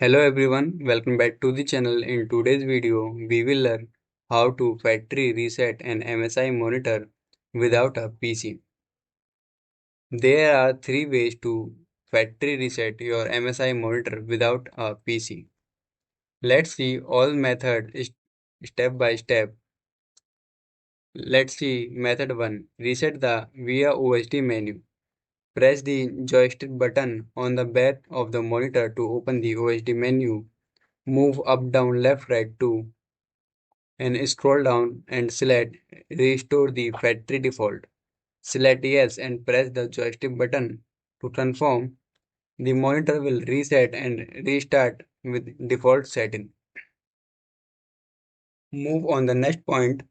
Hello everyone, welcome back to the channel. In today's video, we will learn how to factory reset an MSI monitor without a PC. There are three ways to factory reset your MSI monitor without a PC. Let's see all methods step by step. Let's see method 1. Reset the via OSD menu. Press the joystick button on the back of the monitor to open the OSD menu. Move up, down, left, right to and scroll down and select Restore the factory default. Select Yes and press the joystick button to confirm. The monitor will reset and restart with default setting. Move on the next point,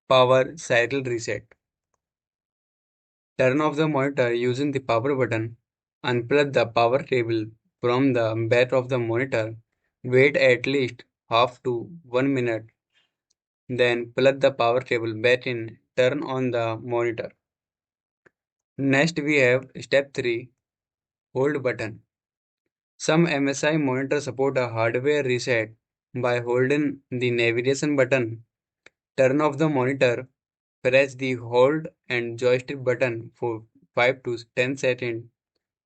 power cycle reset. Turn off the monitor using the power button. Unplug the power cable from the back of the monitor. Wait at least half to 1 minute. Then plug the power cable back in. Turn on the monitor. Next we have step 3, hold button. Some MSI monitors support a hardware reset by holding the navigation button. Turn off the monitor, press the hold and joystick button for 5 to 10 seconds.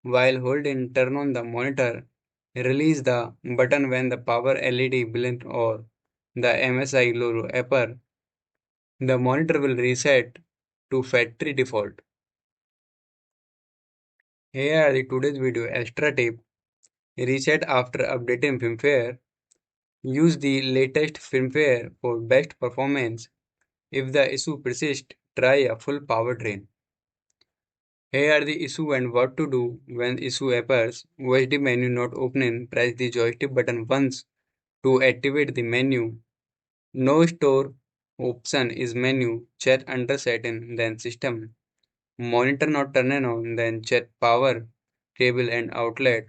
While holding turn on the monitor, release the button when the power LED blinks or the MSI logo appears. The monitor will reset to factory default. Here are the today's video extra tip. Reset after updating firmware. Use the latest firmware for best performance. If the issue persists, try a full power drain. Here are the issue and what to do when issue appears. OSD menu not opening, press the joystick button once to activate the menu. No store option is menu, check under setting, then system. Monitor not turning on, then check power, cable and outlet.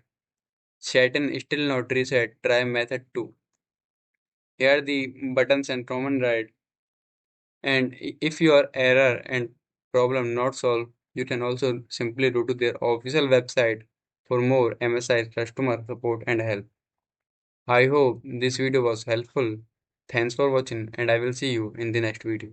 Setting still not reset, try method 2. Here are the buttons and command right. And if your error and problem not solved, you can also simply go to their official website for more MSI customer support and help. I hope this video was helpful. Thanks for watching and I will see you in the next video.